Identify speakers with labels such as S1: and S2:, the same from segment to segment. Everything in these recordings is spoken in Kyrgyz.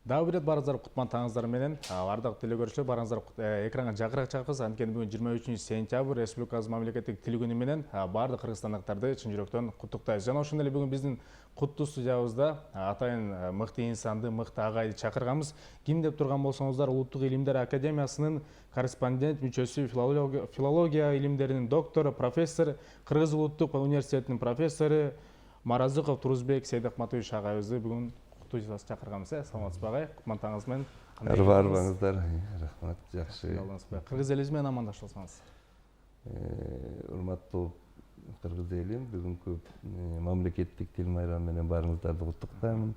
S1: Дагы бир барыңыздар кутман таңыңыздар менен. Ардактуу телекөрүүчүлөр, барыңыздар экранга жакырак чакырсыз. Анткени бүгүн 23 сентябрь республикабыз мамлекеттик тил күнү менен баардык кыргызстандыктарды чын жүрөктөн куттуктайбыз. Жана ошондой эле бүгүн биздин куттуу студиябызда атайын мыкты инсанды, мыкты агайды чакырганбыз. Ким деп турган болсоңуздар, Улуттук илимдер академиясынын корреспондент мүчөсү, филология илимдеринин доктору, профессор, Кыргыз улуттук университетинин профессору Маразыков Турузбек Сейдахматович агайыбызды бүгүн студиябызга чакырганбыз. Саламатсызбы агай? Кутман таңыңыз менен.
S2: Арбаңыздар, рахмат, жакшы.
S1: Кыргыз элибиз менен амандашылсаңыз.
S2: Урматтуу кыргыз элим, бүгүнкү мамлекеттик тил майрамы менен баарыңыздарды куттуктаймын.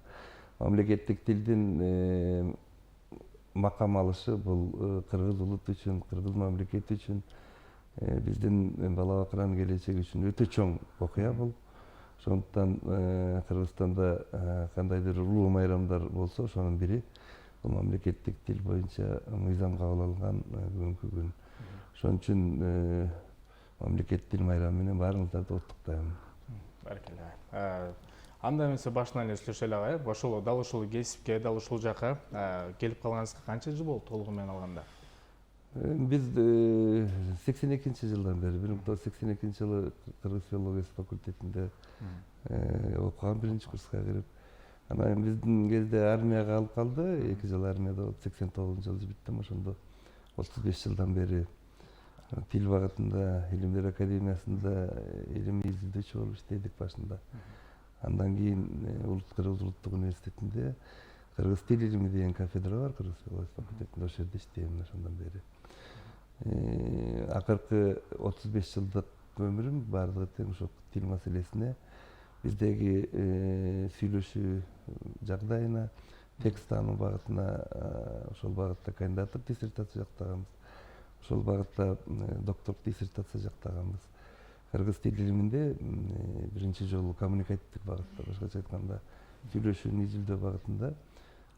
S2: Мамлекеттик тилдин макам алышы бул кыргыз улуты үчүн, кыргыз мамлекети үчүн, биздин бала бакыран келечеги үчүн өтө чоң окуя бул. Ошондуктан Кыргызстанда кандайдыр улуу майрамдар болсо, ошонун бири бул мамлекеттик тил боюнча мыйзам кабыл алынган бүгүнкү күн. Ошон үчүн мамлекеттик тил майрамы менен баарыңыздарды куттуктайм.
S1: Баракалла. Анда эмесе башынан эле сүйлөшөлү агай. Ошол дал ушул кесипке, дал ушул жака келип калганыңызга канча жыл болду толугу менен алганда?
S2: Биз 82 жылдан бери 1982 жылы Кыргыз филологиясы факультетинде окуган, биринчи курска кирип, анан биздин кезде армияга алып калды, 2 жыл армияда болуп, 89 жылы биттим. Ошондо 35 жылдан бери тил багытында, илимдер академиясында илимий изилдөөчү болуп иштедик башында. Андан кийин Кыргыз улуттук университетинде кыргыз тил илими деген кафедра бар, Кыргыз филологиясы факультетинде, ошол жерде иштейм ошондон бери. Акыркы 35 жылдык өмүрүм баардыгы тең ошо тил маселесине, биздеги сүйлөшүү жагдайына, текст таануу багытына, ошол багытта кандидаттык диссертация жактаганбыз. Ошол багытта докторлук диссертация жактаганбыз. Кыргыз тил илиминде биринчи жолу коммуникативдик багытта, башкача айтканда сүйлөшүүнү изилдөө багытында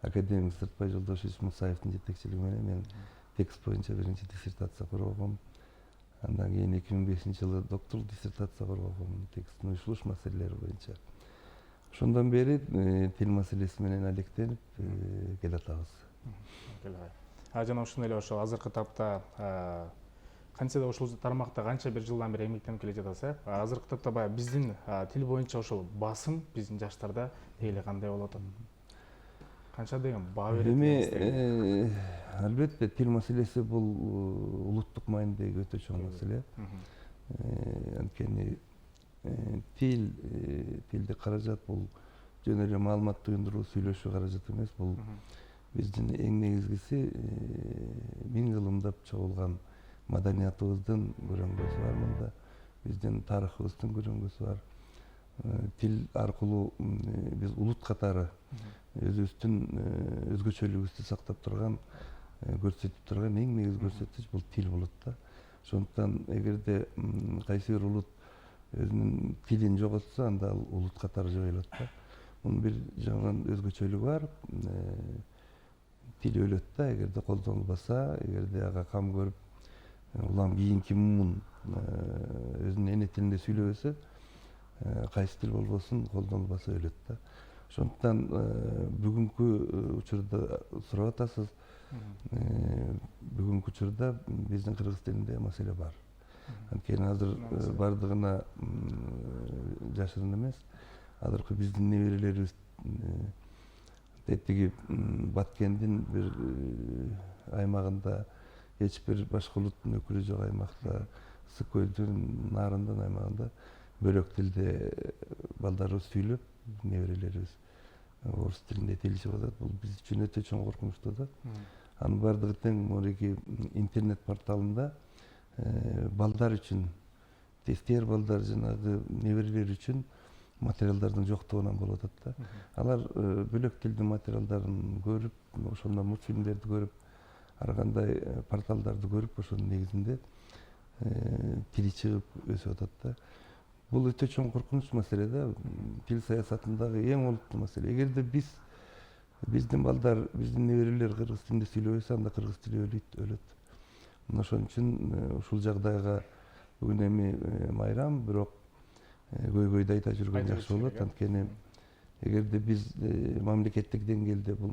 S2: академик Сыртбай Жолдошевич Мусаевдин жетекчилиги менен мен текст боюнча биринчи диссертация коргогом. Андан кийин 2005 жылы докторлук диссертация коргогом, тексттин уюшулуш маселелери боюнча. Ошондон бери тил маселеси менен алектенип келатабыз.
S1: Жана ошондой эле ошол азыркы тапта канча да ушул тармакта канча бир жылдан бери эмгектенип келе жатасыз, азыркы тапта баягы биздин тил боюнча ошол басым биздин жаштарда эле кандай болуп атат? Канча деген баа берет?
S2: Эми албетте тил маселеси бул улуттук маанидеги өтө чоң маселе. Анткени тилди каражат бул жөн эле маалымат туюндуруу, сүйлөшүү каражат эмес, бул биздин эң негизгиси миң кылымдап чогулган маданиятыбыздын көрөңгөсү бар мында, биздин тарыхыбыздын көрөңгөсү бар. Тил аркылуу биз улут катары өзүбүздүн өзгөчөлүгүбүздү сактап турган, көрсөтүп турган эң негизги көрсөткүч бул тил болот да. Ошондуктан эгерде кайсы бир улут өзүнүн тилин жоготсо, анда ал улут катары жоюлат да. Мунун бир жагынан өзгөчөлүгү бар. Тил өлөт да, эгерде колдонулбаса, эгерде ага кам көрүп, улам кийинки муун өзүнүн эне тилинде сүйлөбөсө, кайсы тил болбосун колдонулбаса өлөт да. Ошондуктан бүгүнкү учурда сурап атасыз, бүгүнкү учурда биздин кыргыз тилинде маселе бар. Анткени азыр бардыгына жашырын эмес, азыркы биздин неберелерибиз тетиги Баткендин бир аймагында, эч бир башка улуттун өкүлү жок аймакта, Ысык көлдүн нарындын аймагында бөлөк тилде балдарыбыз сүйлөп, неберелерибиз орус тилинде тилчип атат. Бул биз үчүн өтө чоң коркунучтуу да. Анын бардыгы тең мынакей интернет порталында балдар үчүн, тестер балдар, жанагы неберелер үчүн материалдардын жоктугунан болуп атат да. Алар бөлөк тилдин материалдарын көрүп, ошондон мультфильмдерди көрүп, ар кандай порталдарды көрүп, ошонун негизинде тили чыгып өсүп атат да. Бул өтө чоң коркунуч маселе да. Тил саясатындагы эң олуттуу маселе. Эгерде биздин балдар, биздин неберелер кыргыз тилинде сүйлөбөсө, анда кыргыз тили өлөт. Мына ошон үчүн ушул жагдайга бүгүн эми майрам, бирок көйгөйдү айта жүргөн жакшы болот. Анткени эгерде биз мамлекеттик деңгээлде бул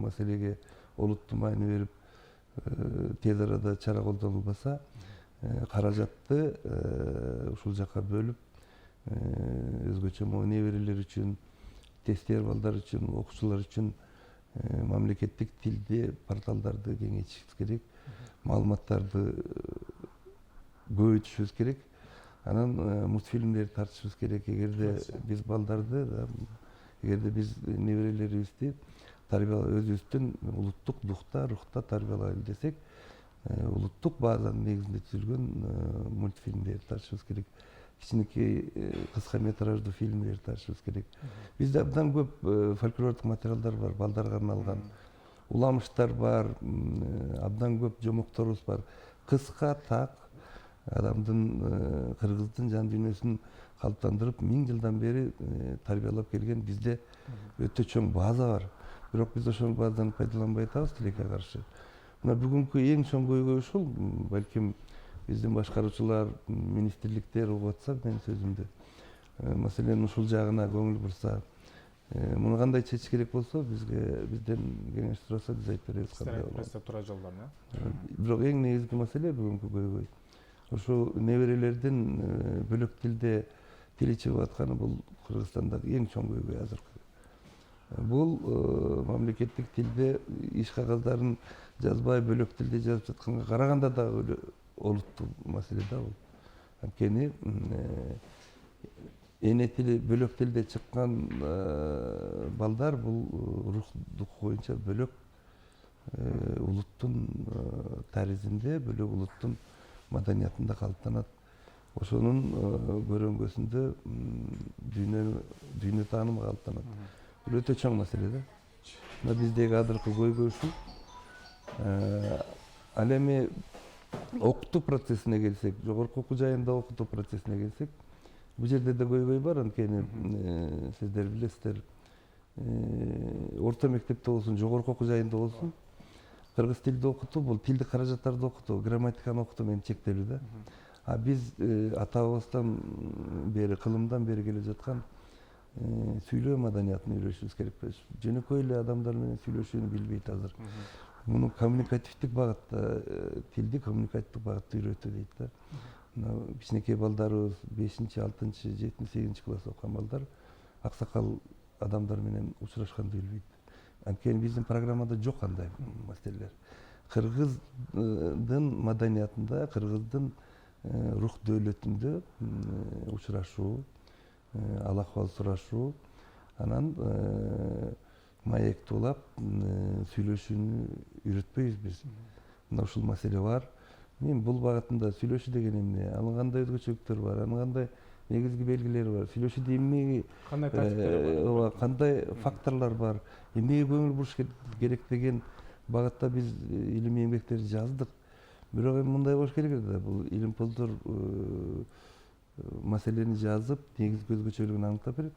S2: маселеге олуттуу маани берип тез арада чара колдонулбаса, каражатты ушул жака бөлүп, өзгөчө могу неберелер үчүн, тестер балдар үчүн, окуучулар үчүн мамлекеттик тилде порталдарды кеңейтишибиз керек, маалыматтарды көбөйтүшүбүз керек. Анан мультфильмдерди тартышыбыз керек. Эгерде биз балдарды, эгерде биз неберелерибизди өзүбүздүн улуттук духта, рухта тарбиялайлы десек, улуттук базанын негизинде түзүлгөн мультфильмдерди тартышыбыз керек. Кичинекей кыска метраждуу фильмдерди тартышыбыз керек. Бизде абдан көп фольклордук материалдар бар, балдарга арналган. Уламыштар бар, абдан көп жомокторубуз бар. Кыска, так, адамдын, кыргыздын жан дүйнөсүн калыптандырып, 1000 жылдан бери тарбиялап келген бизде өтө чоң база бар. Бирок биз ошол базаны пайдаланбай атабыз тилекке каршы. Мына бүгүнкү эң чоң көйгөй ушул, балким биздин башкаруучулар, министрликтер угуп атса менин сөзүмдү. Маселен, ушул жагына көңүл бурса, муну кандай чечиш керек болсо, бизден кеңеш сураса, биз айтып беребиз кандай болот.
S1: Туура жолдорун,
S2: Бирок эң негизги маселе бүгүнкү көйгөй. Ошо неберелердин бөлөк тилде тили чыгып атканы бул Кыргызстандагы эң чоң көйгөй азыркы. Бул мамлекеттик тилде иш кагаздарын жазбай, бөлөк тилде жазып жатканга караганда дагы олуттуу маселе да бул. Анткени эне тили бөлөк тилде чыккан балдар бул рух дух боюнча бөлөк улуттун таризинде, бөлөк улуттун маданиятында калыптанат. Ошонун көрөңгөсүндө дүйнө таанымы калыптанат. Бул өтө чоң маселе да. Мына биздеги азыркы көйгөй ушул. Ал эми окутуу процессине келсек, жогорку окуу жайында окутуу процессине келсек, бул жерде да көйгөй бар. Анткени сиздер билесиздер, орто мектепте болсун, жогорку окуу жайында болсун, кыргыз тилди окутуу, бул тилдик каражаттарды окутуу, грамматиканы окутуу менен чектелүү да. А биз ата-бабабыздан бери, кылымдан бери келе жаткан сүйлөө маданиятын үйрөнүшүбүз керек. Жөнөкөй эле адамдар менен сүйлөшүүнү билбейт азыр. Муну коммуникативдик багытта, тилди коммуникативдик багытта үйрөтүү дейт да. Мына кичинекей балдарыбыз 5-6, 7-8 класс окуган балдар аксакал адамдар менен учурашканды билбейт. Анткени биздин программада жок андай маселелер. Кыргыздын маданиятында, кыргыздын рух дөөлөтүндө учурашуу, ал акыбал сурашуу, анан маекти улап сүйлөшүүнү үйрөтпөйбүз биз. Мына ушул маселе бар. Мен бул багытында сүйлөшүү деген эмне, анын кандай өзгөчөлүктөрү бар, анын кандай негизги белгилери бар, сүйлөшүүдө эмнеге,
S1: кандай тартиптер бар,
S2: кандай факторлор бар, эмнеге көңүл буруш керек деген багытта биз илимий эмгектерди жаздык. Бирок эми мындай болуш керек да, бул илимпоздор маселени жазып, негизги өзгөчөлүгүн аныктап берет.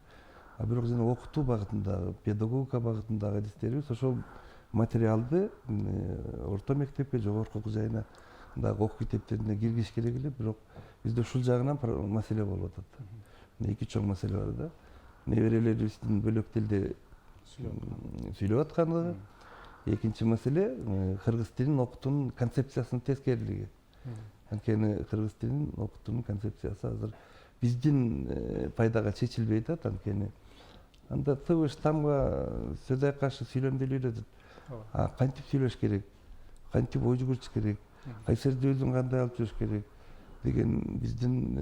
S2: А бирок жана окутуу багытындагы, педагогика багытындагы адистерибиз ошол материалды орто мектепке, жогорку окуу жайына дагы окуу китептерине киргизиш керек эле, бирок бизде ушул жагынан маселе болуп атат. Эки чоң маселе бар да. Неберелерибиздин бөлөк тилде сүйлөп аткандыгы. Экинчи маселе кыргыз тилин окутуунун концепциясынын тескерилиги. Анткени кыргыз тилин окутуунун концепциясы азыр биздин пайдага чечилбей атат. Анткени анда ТВ штамга сөз айкашы сүйлөмдү үйрөтөт. Кантип сүйлөш керек, кантип ой жүгүртүш керек, кайсы жерде өзүн кандай алып жүрүш керек деген биздин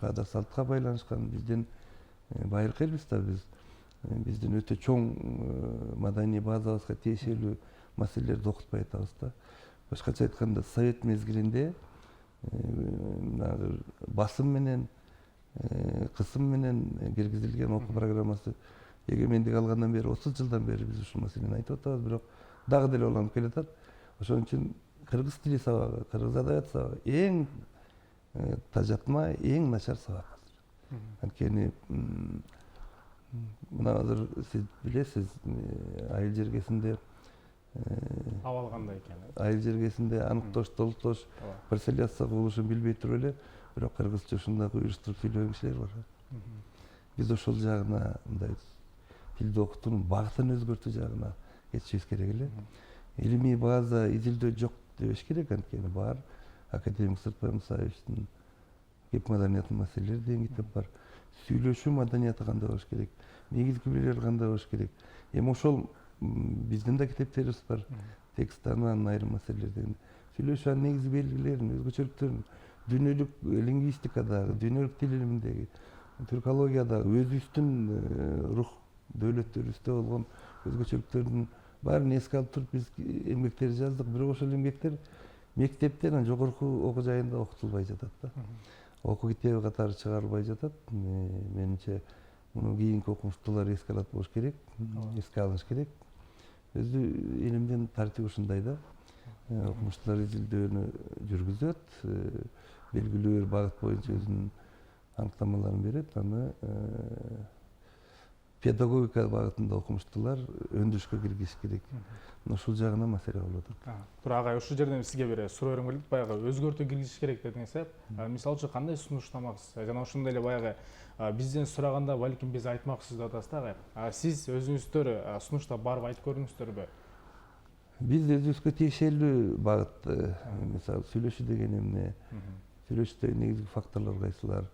S2: каада салтка байланышкан, биздин байыркы элбиз да биз. Биздин өтө чоң маданий базабызга тиешелүү маселелерди окутпай атабыз да. Башкача айтканда, совет мезгилинде басым менен, кысым менен киргизилген окуу программасы эгемендик алгандан бери 30 жылдан бери биз ушул маселени айтып атабыз, бирок дагы деле уланып келатат. Ошон үчүн кыргыз тили сабагы, кыргыз адабият сабагы эң тажатма, эң начар сабак. Анткени мына азыр сиз билесиз, айыл жергесинде
S1: абал кандай экен?
S2: Айыл жергесинде аныктош, толуктош, парцеляция кылышын билбей туруп эле, бирок кыргызча ушундагы уюштуруп сүйлөгөн кишилер бар. Биз ошол жагына мындай тилди окутуунун багытын өзгөртүү жагына кетишибиз керек эле. Илимий база изилдөө жок дебеш керек, анткени бар академик Сыртбай Мусаевичтин кеп маданиятынын маселелери деген китеп бар. Сүйлөшүү маданияты кандай болуш керек, негизги билер кандай болуш керек. Эми ошол биздин да китептерибиз бар. Текст анын айрым маселелер деген. Сүйлөшүү анын негизги белгилерин, өзгөчөлүктөрүн, дүйнөлүк лингвистикадагы, дүйнөлүк тил илиминдеги, түркологиядагы өзүбүздүн рух дөөлөттөрүбүздө болгон өзгөчөлүктөрдүн баарын эске алып туруп биз эмгектерди жаздык. Бирок ошол эмгектер мектепте анан жогорку окуу жайында окутулбай жатат да. Окуу китеби катары чыгарылбай жатат. Менимче муну кийинки окумуштуулар эске алат болуш керек, эске алыш керек. Өзү илимдин тартиби ушундай да. Окумуштуулар изилдөөнү жүргүзөт, белгилүү бир багыт боюнча өзүнүн аныктамаларын берет, аны педагогика багытында окумуштуулар өндүрүшкө киргизиш керек. Ушул жагына маселе болуп атат.
S1: Тура агай, ушул жерден сизге бир суроо берем келет. Баягы өзгөртүү киргизиш керек дедиңиз. Мисалы үчүн кандай сунуштамаксыз? Жана ошондой эле баягы бизден сураганда балким биз айтмакчыбыз деп атасыз да агай. Сиз өзүңүздөр сунуштап барып айтып көрдүңүздөрбү?
S2: Биз өзүбүзгө тиешелүү багыт, мисалы сүйлөшүү деген эмне, сүйлөшүүдөгү негизги факторлор кайсылар,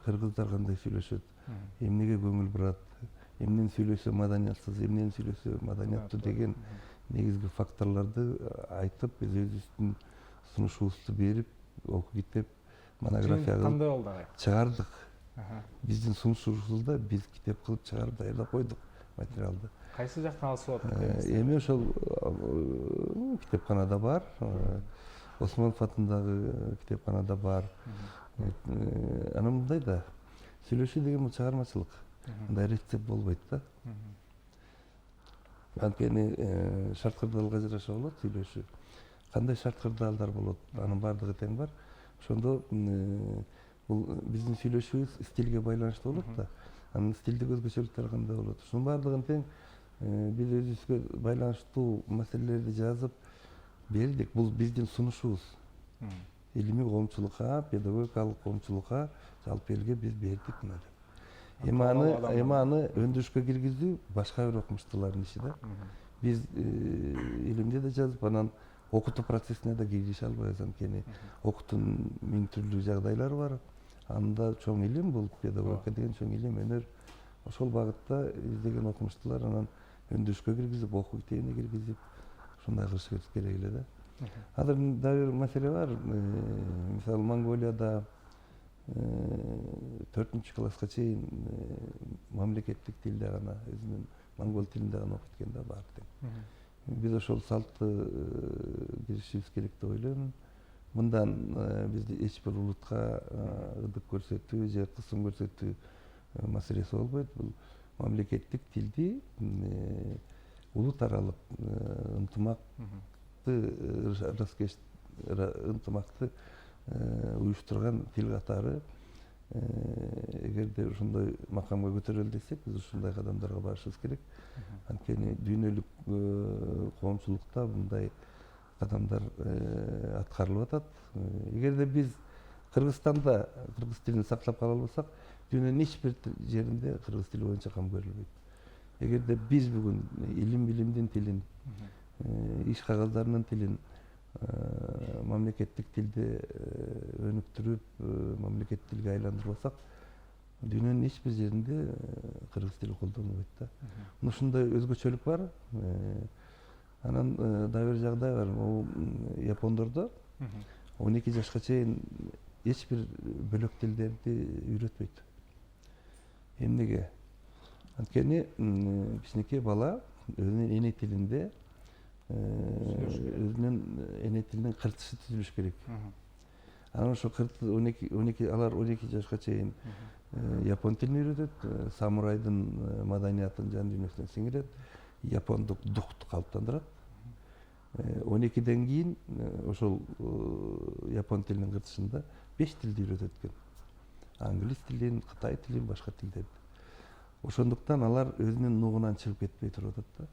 S2: кыргыздар кандай сүйлөшөт, эмнеге көңүл бурат, эмнени сүйлөсө маданиятсыз, эмнени сүйлөсө маданияттуу деген негизги факторлорду айтып, биз өзүбүздүн сунушубузду берип, окуу китеп, монография
S1: кандай болду агай?
S2: чыгардык. Биздин сунушубузда биз китеп кылып чыгарып даярдап койдук материалды.
S1: Кайсы жактан алса болот?
S2: Эми ошол китепканада бар, Осмонов атындагы китепканада бар. Анан мындай да, сүйлөшүү деген бул чыгармачылык. Мындай рецепт болбойт да. Анткени шарт кырдаалга жараша болот сүйлөшүү. Кандай шарт кырдаалдар болот, анын баардыгы тең бар. Ошондо бул биздин сүйлөшүүбүз стилге байланыштуу болот да. Анын стилдик өзгөчөлүктөрү кандай болот? Ушунун баардыгын тең биз өзүбүзгө байланыштуу маселелерди жазып бердик. Бул биздин сунушубуз. Илимий коомчулукка, педагогикалык коомчулукка, жалпы элге биз бердик мына деп. Эми аны өндүрүшкө киргизүү башка бир окумуштуулардын иши да. Биз илимде да жазып, анан окутуу процессине да киргише албайбыз, анткени окуутунун миң түрлүү жагдайлары бар. Анда чоң илим, бул педагогика деген чоң илим, өнөр. Ошол багытта издеген окумуштуулар анан өндүрүшкө киргизип, окуу китебине киргизип, ушундай кылыш керек эле да. Азыр дагы бир маселе бар. Мисалы Монголияда 4 класска чейин мамлекеттик тилде гана, өзүнүн монгол тилинде гана окуйт экен да баары тең. Биз ошол салтты киришибиз керек деп ойлоймун. Мындан бизде эч бир улутка ырдык көрсөтүү же кысым көрсөтүү маселеси болбойт. Бул мамлекеттик тилди улут аралык ынтымакты уюштурган тил катары эгерде ошондой макамга көтөрөлү десек, биз ушундай кадамдарга барышыбыз керек. Анткени дүйнөлүк коомчулукта мындай кадамдар аткарылып атат. Эгерде биз Кыргызстанда кыргыз тилин сактап кала албасак, дүйнөнүн эч бир жеринде кыргыз тили боюнча кам көрүлбөйт. Эгерде биз бүгүн билимдин тилин, иш кагаздарынын тилин мамлекеттик тилде өнүктүрүп, мамлекеттик тилге айландырбасак, дүйнөнүн эч бир жеринде кыргыз тили колдонулбойт да. Ушундай өзгөчөлүк бар. Анан дагы бир жагдай бар. Япондордо 12 жашка чейин эч бир бөлөк тилдерди үйрөтпөйт. Эмнеге? Анткени кичинекей бала өзүнүн эне тилинде, өзүнүн эне тилинин кыртышы түзүлүш керек. Анан ошо 12 жашка чейин япон тилин үйрөтөт, самурайдын маданиятын жан дүйнөсүнө сиңирет, япондук духту калыптандырат. 12ден кийин ошол япон тилинин кыртышында 5 тилди үйрөтөт экен. Англис тилин, кытай тилин, башка тилдерди. Ошондуктан алар өзүнүн нугунан чыгып кетпей туруп атат да.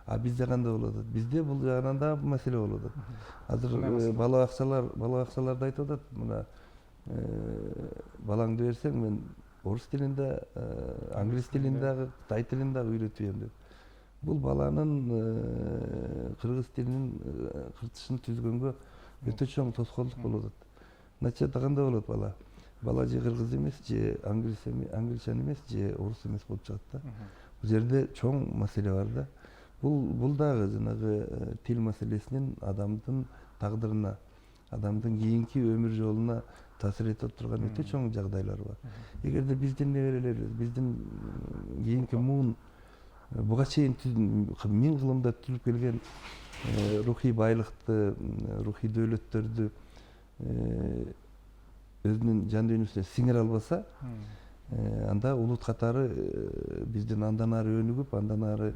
S2: А бизде кандай болуп атат? Бизде бул жагынан да маселе болуп атат. Азыр бала бакчаларда айтып атат, мына балаңды берсең, мен орус тилин да, англис тилин дагы, кытай тилин дагы үйрөтүп деп. Бул баланын кыргыз тилинин кыртышын түзгөнгө өтө чоң тоскоолдук болуп атат. Началда кандай болот бала? Бала же кыргыз эмес, же англичан эмес, же орус эмес болуп чыгат да. Бул жерде чоң маселе бар да. Бул дагы жанагы тил маселесинин адамдын тагдырына, адамдын кийинки өмүр жолуна таасир этип турган өтө чоң жагдайлар бар. Эгерде биздин неберелерибиз, биздин кийинки муун буга чейин миң кылымда түзүлүп келген рухий байлыкты, рухий дөөлөттөрдү өзүнүн жан дүйнөсүнө сиңире албаса, анда улут катары биздин андан ары өнүгүп, андан ары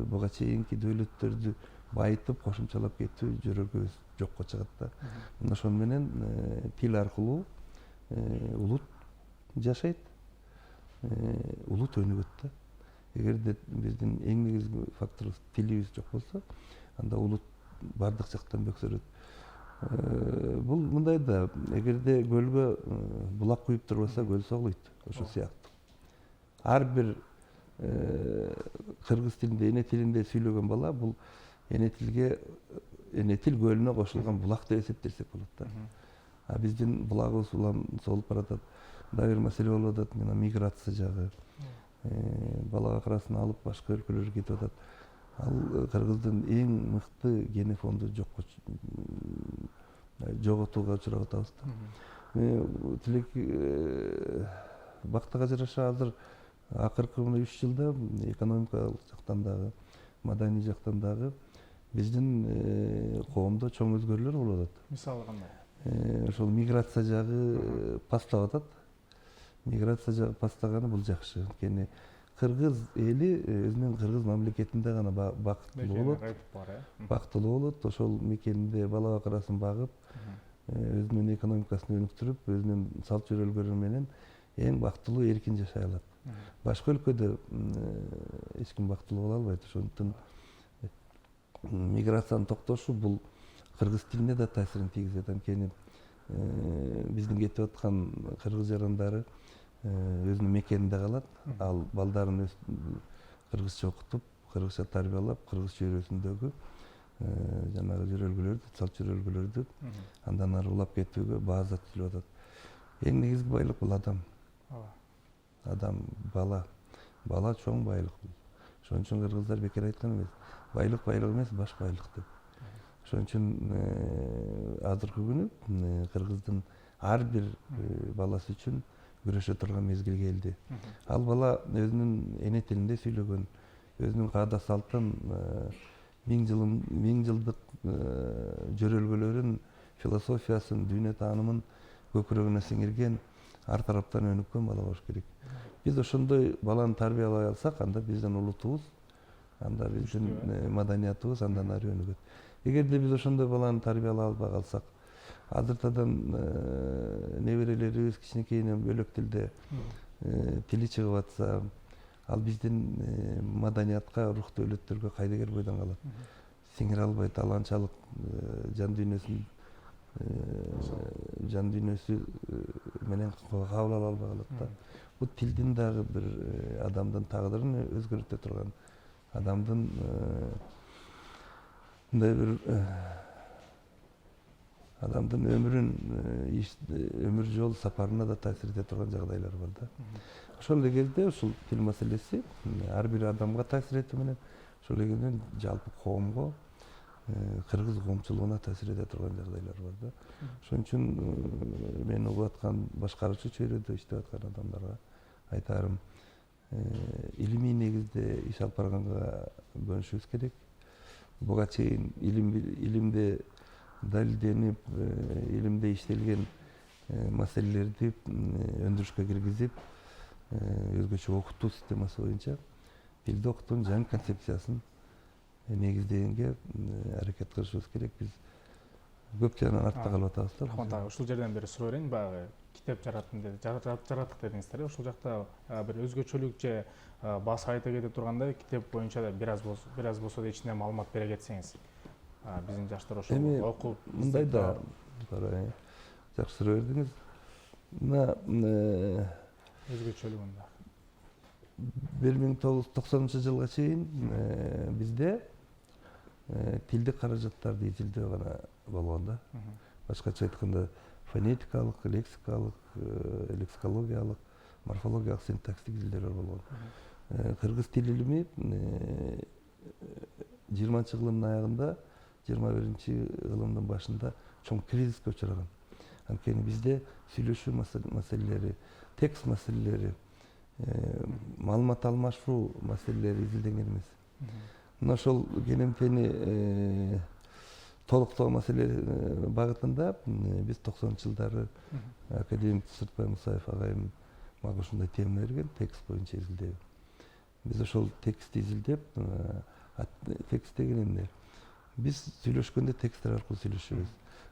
S2: буга чейинки дөөлөттөрдү байытып, кошумчалап кетүү жөрөлгөбүз жокко чыгат да. Мына ошон менен тил аркылуу улут жашайт, улут өнүгөт да. Эгерде биздин эң негизги факторубуз тилибиз жок болсо, анда улут бардык жактан бөксөрөт. Бул мындай да, эгерде көлгө булак куюп турбаса, көл соглойт, ошол сыяктуу. Ар бир кыргыз тилинде, эне тилинде сүйлөгөн бала бул эне тил көлүнө кошулган булак деп эсептесек болот да. А биздин булагыбыз улам солуп баратат. Дагы бир маселе болуп атат, мына миграция жагы. Бала акырасын алып башка өлкөлөргө кетип атат. Ал кыргыздын эң мыкты генофонду жоготууга учурап атабыз да. Тилек бактыга жараша азыр акыркы 3 жылда экономикалык жактан дагы, маданий жактан дагы биздин коомдо чоң өзгөрүүлөр болуп атат.
S1: Мисалы кандай?
S2: Ошол миграция жагы пастап атат. Миграция жагы пастаганы бул жакшы. Анткени кыргыз эли өзүнүн кыргыз мамлекетинде гана бактылуу болот. Бактылуу болот. Ошол мекенинде бала акырасын багып, өзүнүн экономикасын өнүктүрүп, өзүнүн салт жөрөлгөлөрү менен эң бактылуу эркин жашай алат. Башка өлкөдө эч ким бактылуу боло албайт. Ошондуктан миграциянын токтошу бул кыргыз тилине да таасирин тийгизет. Анткени биздин кетип аткан кыргыз жарандары өзүнүн мекенинде калат, ал балдарын кыргызча окутуп, кыргызча тарбиялап, кыргыз чөйрөсүндөгү жанагы жөрөлгөлөрдү, салт жөрөлгөлөрдү андан ары улап кетүүгө бааза түзүлүп атат. Эң негизги байлык бул адам. Адам, бала. Бала чоң байлык. Ошон үчүн кыргыздар бекер айткан эмес. Байлык байлык эмес, баш байлык деп. Ошон үчүн азыркы күнү кыргыздын ар бир баласы үчүн күрөшө турган мезгил келди. Ал бала өзүнүн эне тилинде сүйлөгөн, өзүнүн каада салтын, миң жылдык жөрөлгөлөрүн, философиясын, дүйнө таанымын көкүрөгүнө сиңирген, ар тараптан өнүккөн бала болуш керек. Биз ошондой баланы тарбиялай алсак, анда биздин улутубуз, анда биздин маданиятыбыз андан ары өнүгөт. Эгерде биз ошондой баланы тарбиялай албай калсак, азыртадан неберелерибиз кичинекейинен бөлөк тилде тили чыгып атса, ал биздин маданиятка, рух дөөлөттөргө кайдыгер бойдон калат. Сиңире албайт, ал анчалык жан дүйнөсү менен кабыл ала албай калат да. Бул тилдин дагы бир адамдын тагдырын өзгөртө турган, адамдын мындай бир адамдын өмүр жол сапарына да таасир эте турган жагдайлар бар да. Ошол эле кезде ушул тил маселеси ар бир адамга таасир этүү менен, ошол эле кезде жалпы коомго, кыргыз коомчулугуна таасир эте турган жагдайлар бар да. Ошон үчүн мен угуп аткан башкаруучу чөйрөдө иштеп аткан адамдарга айтарым, илимий негизде иш алып барганга көнүшүбүз керек. Буга чейин илимде далилденип, илимде иштелген маселелерди өндүрүшкө киргизип, өзгөчө окутуу системасы боюнча тилди окутуунун жаңы концепциясын негиздегенге аракет кылышыбыз керек. Биз көп жагынан артта калып атабыз да.
S1: Рахмат ага, ушул жерден бир суроо берейин. Баягы китеп жараттым деди, жараттык дедиңиздер. Ошол жакта бир өзгөчөлүк же баса айта кете тургандай китеп боюнча да бир аз болсо да ичинен маалымат бере кетсеңиз. Биздин жаштар ошол окуп,
S2: мындай да жакшы суроо бердиңиз. Мына
S1: өзгөчөлүгүндө?
S2: 1990 жылга чейин бизде тилдик каражаттарды изилдөө гана болгон да. Башкача айтканда фонетикалык, лексикалык, лексикологиялык, морфологиялык, синтаксистик изилдөөлөр болгон. Кыргыз тил илими 20-кылымдын аягында, 21-кылымдын башында чоң кризиске учураган. Анткени бизде сүйлөшүү маселелери, текст маселелери, маалымат алмашуу маселелери изилденген эмес. Мына ошол КНМТни толуктоо маселе багытында биз 90-жылдары академик Сыртбай Мусаев агайым мага ушундай тема берген, текст боюнча изилдөө. Биз ошол текстти изилдеп, текст деген эмне? Биз сүйлөшкөндө тексттер аркылуу сүйлөшөбүз.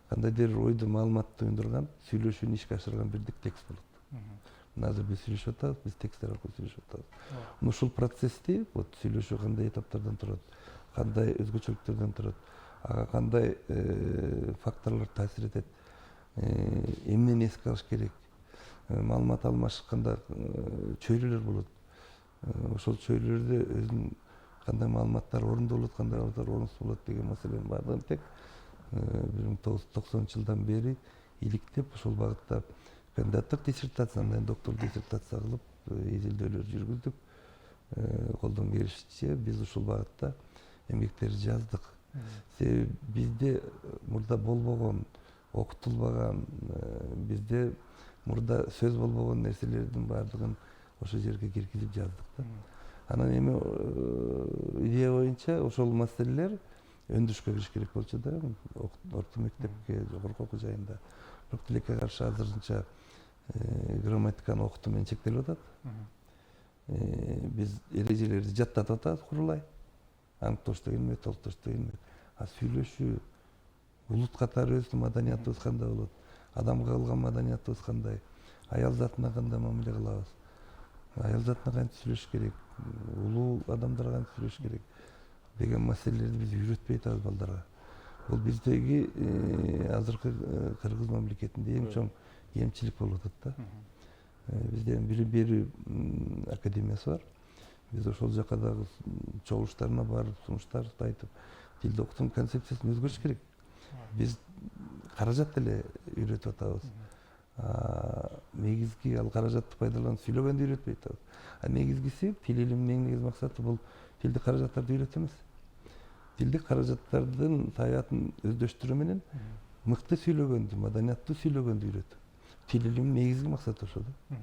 S2: Кандайдыр ойду, маалыматты туюндурган, сүйлөшүүнү ишке ашырган бирдик текст болот. Азыр биз сүйлөшүп атабыз, биз тексттер аркылуу сүйлөшүп атабыз. Ушул процессти, вот сүйлөшүү кандай этаптардан турат, кандай өзгөчөлүктөрдөн турат, ага кандай факторлор таасир этет, эмнени эске алыш керек, маалымат алмашканда чөйрөлөр болот. Ошол чөйрөлөрдө өзүнүн кандай маалыматтар орундуу болот, кандай маалыматтар орунсуз болот деген маселенин баардыгын тек 1990 бери иликтеп ошол багытта кандидаттык диссертация, андан докторлук диссертация кылып изилдөөлөр жүргүздүк. Колдон келишинче биз ушул багытта эмгектер жаздык. Себеби бизде мурда болбогон, окутулбаган, бизде мурда сөз болбогон нерселердин баардыгын ошол жерге киргизип жаздык да. Анан эми идея боюнча ошол маселелер өндүрүшкө кириш керек болчу да, орто мектепке, жогорку окуу жайында. Бирок тилекке каршы азырынча грамматиканы окутуу менен чектелип атат. Биз эрежелерди жаттатып атабыз курулай. Аныктош деген эмне, толуктош деген эмне. А сүйлөшүү, улут катары өзүбүздүн маданиятыбыз кандай болот, адамга кылган маданиятыбыз кандай, аял затына кандай мамиле кылабыз, аял затына кантип сүйлөшүш керек, улуу адамдарга кантип сүйлөшүш керек деген маселелерди биз үйрөтпөй атабыз балдарга. Бул биздеги азыркы Кыргыз мамлекетинде эң чоң кемчилик болуп атат да. Бизде билим берүү академиясы бар. Биз ошол жака дагы чогулуштарына барып, сунуштарды айтып, тилди окутуунун концепциясын өзгөртүш керек. Биз каражат деле үйрөтүп атабыз. Негизги ал каражатты пайдаланып сүйлөгөндү үйрөтпөй атабыз. Негизгиси тил илиминин эң негизги максаты бул тилдик каражаттарды үйрөтүү эмес. Тилдик каражаттардын таятын өздөштүрүү менен мыкты сүйлөгөндү, маданияттуу сүйлөгөндү үйрөтүү. Тил илиминин негизги максаты ошол да.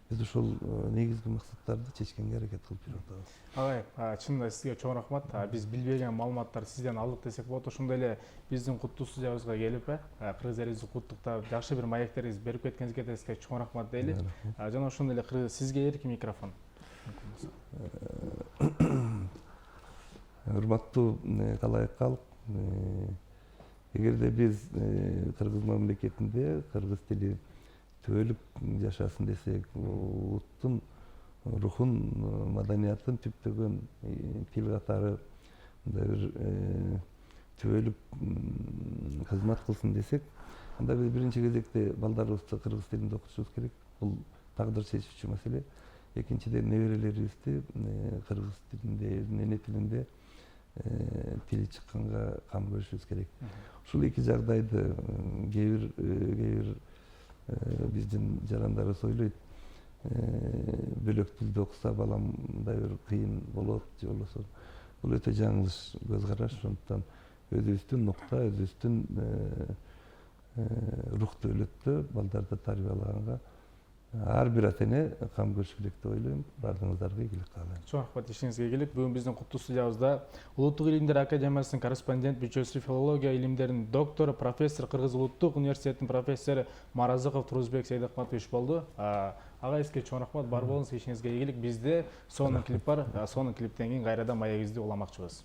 S2: Биз ошол негизги максаттарды чечкенге аракет кылып жүрүп атабыз.
S1: Агай, чынында сизге чоң рахмат. Биз билбеген маалыматтарды сизден алдык десек болот. Ошондой эле биздин куттуу студиябызга келип, Кыргыз элибизди куттуктап, жакшы бир маектериңизди берип кеткениңизге сизге чоң рахмат дейли. Жана ошондой эле сизге эркин микрофон.
S2: Урматтуу калайык калк, эгерде биз Кыргыз мамлекетинде кыргыз тили түбөлүп жашасын десек, улуттун рухун, маданиятын түптөгөн тил катары мындай бир түбөлүп кызмат кылсын десек, анда биз биринчи кезекте балдарыбызды кыргыз тилинде окутушубуз керек. Бул тагдыр чечүүчү маселе. Экинчиден неберелерибизди кыргыз тилинде, өзүнүн эне тилинде тили чыкканга кам көрүшүбүз керек. Ушул эки жагдайды кээ бир биздин жарандарыбыз ойлойт, бөлөк тилде окуса балам мындай бир кыйын болот же болбосо. Бул өтө жаңылыш көз караш. Ошондуктан өзүбүздүн нукта, өзүбүздүн рухту өлөттө балдарды тарбиялаганга ар бир ата эне кам көрүш керек деп ойлойм. Баардыгыңыздарга ийгилик каалайм.
S1: Чоң рахмат, ишиңизге ийгилик. Бүгүн биздин куттуу студиябызда Улуттук илимдер академиясынын корреспондент мүчөсү, филология илимдеринин доктору, профессор, Кыргыз улуттук университетинин профессору Маразыков Турузбек Сейдахматович болду. Ага сизге чоң рахмат, бар болуңуз, ишиңизге ийгилик. Бизде сонун клип бар, сонун клиптен кийин кайрадан маегибизди уламакчыбыз.